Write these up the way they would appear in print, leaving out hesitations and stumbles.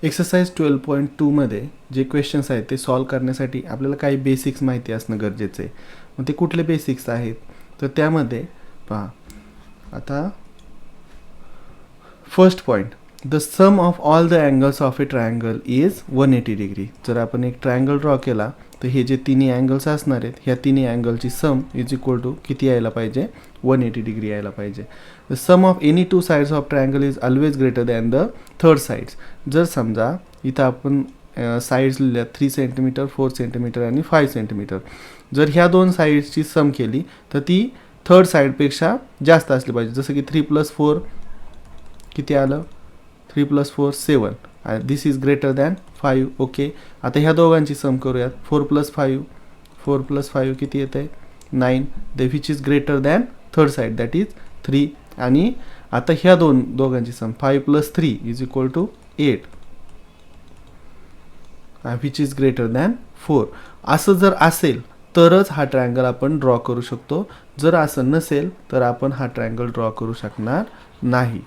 Exercise 12.2 मध्ये जे questions आहेत ते सॉल्व करण्यासाठी आपल्याला काही बेसिक्स माहिती असणं गरजेचं आहे. मग ते कुठले बेसिक्स आहेत तर त्यामध्ये पहा, आता first point, the sum of all the angles of a triangle is 180 degree. जर आपण एक ट्रायंगल ड्रॉ केला तर हे जे तिन्ही अँगल्स असणार आहेत ह्या तिन्ही अँगलची सम इज इक्वल टू किती यायला पाहिजे, 180 डिग्री यायला पाहिजे. The sum of any two sides of triangle is always greater than the third sides. जर समजा इथं आपण साईड्स लिहिल्या 3 सेंटीमीटर, 4 सेंटीमीटर आणि 5 सेंटीमीटर, जर ह्या दोन साईड्सची सम केली तर ती थर्ड साईडपेक्षा जास्त असली पाहिजे. जसं की 3 + 4 किती आलं, 3 + 4 7. दिस इज ग्रेटर दॅन 5. ओके, आता ह्या दोघांची सम करूयात. 4 + 5, 4 + 5 किती येत आहे, 9. The which is greater than third side that is 3. आणि आता ह्या दोघांची sum 5 + 3 is equal to 8 which is greater than 4. असं जर असेल तरच हा ट्रायंगल आपण ड्रॉ करू शकतो. जर असं नसेल तर आपण हा ट्रायंगल ड्रॉ करू शकणार नाही.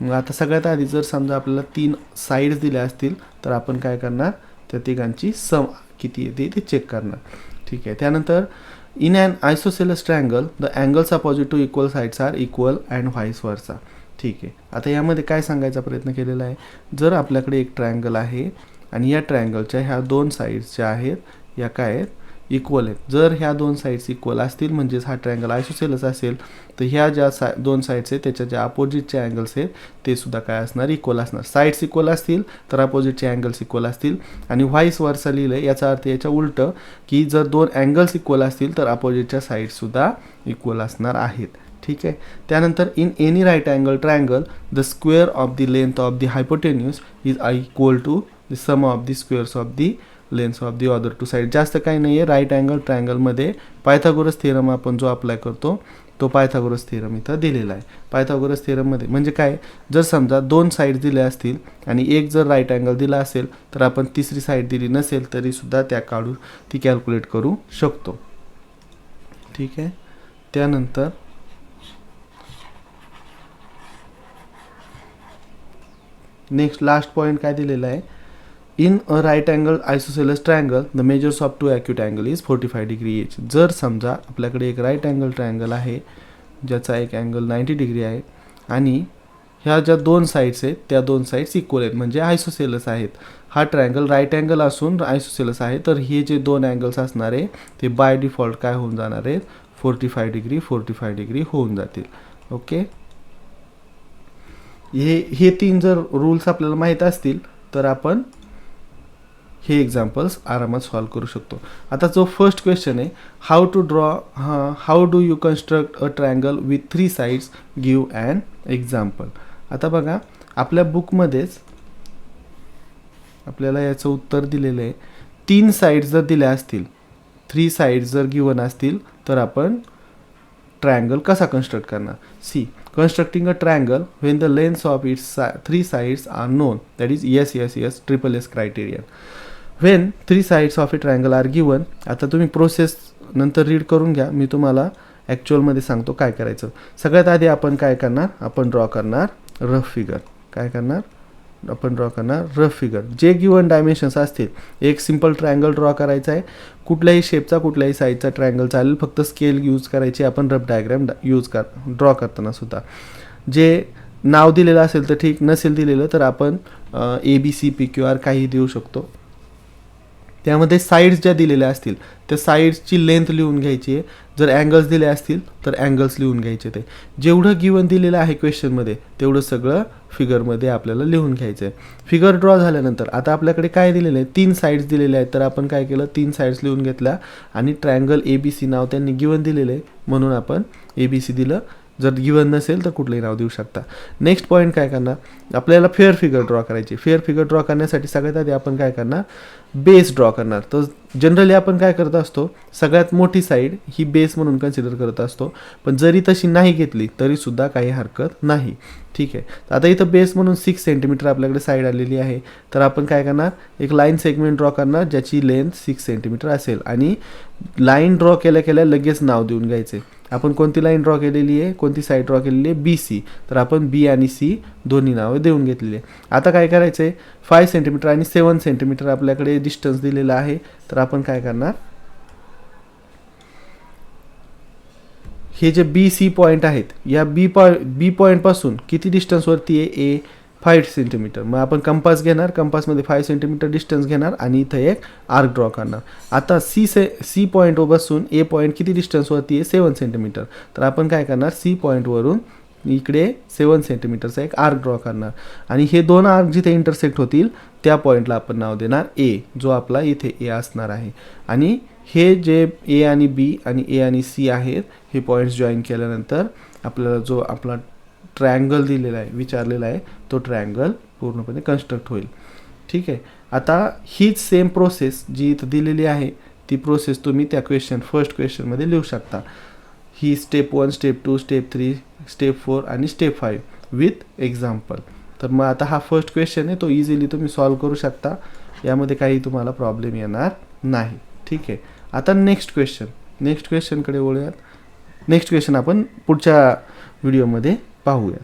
मग आता सगळ्यात आधी जर समजा आपल्याला 3 साईड्स दिल्या असतील तर आपण काय करणार, त्या तिघांची सम किती येते ते चेक करणार. ठीक आहे. त्यानंतर in an isosceles triangle the angles opposite to equal sides are equal and vice versa. ठीक आहे. आता यामध्ये काय सांगायचा प्रयत्न केलेला आहे, जर आपल्याकडे एक ट्रायंगल आहे आणि या ट्रायंगलच्या ह्या दोन साईड्स ज्या आहेत या काय आहेत, इक्वल आहेत. जर ह्या दोन साईड्स इक्वल असतील म्हणजेच हा ट्रायंगल आयसोसेलस असेल तर ह्या ज्या दोन साईड्स आहेत त्याच्या ज्या अपोजिटचे अँगल्स आहेत ते सुद्धा काय असणार, इक्वल असणार. साईड्स इक्वल असतील तर अपोजिटचे अँगल्स इक्वल असतील. आणि व्हाईस वर्सा लिहिलं याचा अर्थ याच्या उलटं की जर दोन अँगल्स इक्वल असतील तर अपोजिटच्या साईड्ससुद्धा इक्वल असणार आहेत. ठीक आहे. त्यानंतर in any right angle triangle the square of the length of the hypotenuse is equal to the sum of the squares of the lengths of the other two side. जास्त काही नाही आहे. राईट अँगल ट्रायंगलमध्ये Pythagoras theorem आपण जो apply करतो तो Pythagoras theorem इथं दिलेला आहे. पायथागोरस थिअरममध्ये म्हणजे काय, जर समजा दोन साईड दिल्या असतील आणि एक जर राईट अँगल दिला असेल तर आपण तिसरी साईड दिली नसेल तरी सुद्धा त्या काढून ती कॅल्क्युलेट करू शकतो. ठीक आहे. त्यानंतर नेक्स्ट लास्ट पॉईंट काय दिलेला आहे, in a right angle isosceles triangle the measures of two acute angle is 45 degree each. जर समजा आपल्याकडे एक राईट अँगल ट्रायंगल आहे ज्याचा एक अँगल 90 डिग्री आहे आणि ह्या ज्या दोन साईड्स आहेत त्या दोन साईड्स इक्वल आहेत म्हणजे आयसोसेलस आहेत. हा ट्रायंगल राईट अँगल असून आयसोसेलस आहे तर हे जे दोन अँगल्स असणार आहे ते बाय डिफॉल्ट काय होऊन जाणार आहेत, 45 डिग्री 45 डिग्री होऊन जातील. ओके, हे तीन जर रूल्स आपल्याला माहीत असतील तर आपण हे एक्झाम्पल्स आरामात सॉल्व करू शकतो. आता जो फर्स्ट क्वेश्चन आहे, how do you construct a triangle with 3 sides, give an example. आता बघा आपल्या बुकमध्येच आपल्याला याचं उत्तर दिलेलं आहे. 3 साइड्स जर दिल्या असतील, 3 साइड्स जर गिवन असतील तर आपण ट्रायंगल कसा कन्स्ट्रक्ट करणार. See, constructing a triangle when the lengths of its 3 sides are known, that is yes triple S criterion. When 3 sides of a triangle are given, आता तुम्ही प्रोसेस नंतर रीड करून घ्या, मी तुम्हाला ॲक्च्युअलमध्ये सांगतो काय करायचं. सगळ्यात आधी आपण काय करणार, आपण ड्रॉ करणार रफ फिगर. काय करणार, आपण ड्रॉ करणार रफ फिगर. जे गिवन डायमेन्शन्स असतील, एक सिम्पल ट्रायंगल ड्रॉ करायचा आहे. कुठल्याही शेपचा कुठल्याही साईजचा ट्रायंगल चालेल, फक्त स्केल यूज करायची आपण रफ डायग्राम ड्रॉ करताना सुद्धा. जे नाव दिलेलं असेल तर ठीक, नसेल दिलेलं तर आपण ABC PQR काही देऊ शकतो. त्यामध्ये साईड्स ज्या दिलेल्या असतील त्या साईड्सची लेंथ लिहून घ्यायची आहे. जर अँगल्स दिले असतील तर अँगल्स लिहून घ्यायचे. ते जेवढं गिवन दिलेलं आहे क्वेश्चनमध्ये तेवढं सगळं फिगरमध्ये आपल्याला लिहून घ्यायचं आहे. फिगर ड्रॉ झाल्यानंतर आता आपल्याकडे काय दिलेलं आहे, 3 साईड्स दिलेल्या आहेत तर आपण काय केलं, 3 साईड्स लिहून घेतल्या आणि ट्रायंगल ABC नाव त्यांनी गिवन दिलेलं आहे म्हणून आपण ABC दिलं. जर गिवन नसेल तर कुठलंही नाव देऊ शकता. नेक्स्ट पॉईंट काय करणार, आपल्याला फेअर फिगर ड्रॉ करायची. फेअर फिगर ड्रॉ करण्यासाठी सगळ्यात आधी आपण काय करणार, बेस ड्रॉ करणार. तर जनरली आपण काय करत असतो, सगळ्यात मोठी साईड ही बेस म्हणून कन्सिडर करत असतो, पण जरी तशी नाही घेतली तरी सुद्धा काही हरकत नाही. ठीक आहे. आता इथं बेस म्हणून 6 सेंटीमीटर आपल्याकडे साईड आलेली आहे तर आपण काय करणार, एक लाईन सेगमेंट ड्रॉ करणार ज्याची लेंथ 6 सेंटीमीटर असेल आणि लाईन ड्रॉ केल्या केल्या लगेच नाव देऊन घ्यायचे. आपण कोणती लाईन ड्रॉ केलेली आहे, कोणती साईड ड्रॉ केलेली आहे, बी सी. तर आपण बी आणि सी दोन्ही नावं देऊन घेतलेली आहे. आता काय करायचं आहे, 5 सेंटीमीटर आणि 7 सेंटीमीटर आपल्याकडे डिस्टन्स दिलेलं आहे. तर आपण काय करणार, हे जे बी सी पॉईंट आहेत, या बी पॉईंटपासून किती डिस्टन्सवरती आहे, ए 5 सेंटीमीटर. मग आपण कंपास घेणार, कंपासमध्ये 5 सेंटीमीटर डिस्टन्स घेणार आणि इथं एक आर्क ड्रॉ करणार. आता सी पॉईंटपासून ए पॉईंट किती डिस्टन्सवरती आहे, 7 सेंटीमीटर. तर आपण काय करणार, सी पॉईंटवरून इकडे 7 सेंटीमीटरचा एक आर्क ड्रॉ करणार आणि हे दोन आर्क जिथे इंटरसेक्ट होतील त्या पॉईंटला आपण नाव देणार ए, जो आपला इथे ए असणार आहे. आणि हे जे ए आणि बी आणि ए आणि सी आहेत, हे पॉईंट्स जॉईन केल्यानंतर आपल्याला जो आपला ट्रायंगल दिलेला आहे, विचारलेला आहे, तो ट्रायंगल पूर्णपणे कन्स्ट्रक्ट होईल. ठीक आहे. आता हीच सेम प्रोसेस जी इथं दिलेली आहे, ती प्रोसेस तुम्ही त्या फर्स्ट क्वेश्चनमध्ये लिहू शकता. ही स्टेप 1, स्टेप 2, स्टेप 3, स्टेप 4 आणि स्टेप 5 विथ एक्झाम्पल. तर मग आता हा फर्स्ट क्वेश्चन आहे, तो इझिली तुम्ही सॉल्व करू शकता, यामध्ये काही तुम्हाला प्रॉब्लेम येणार नाही. ठीक आहे. आता नेक्स्ट क्वेश्चनकडे वळूयात. नेक्स्ट क्वेश्चन आपण पुढच्या व्हिडिओमध्ये पाहूयात.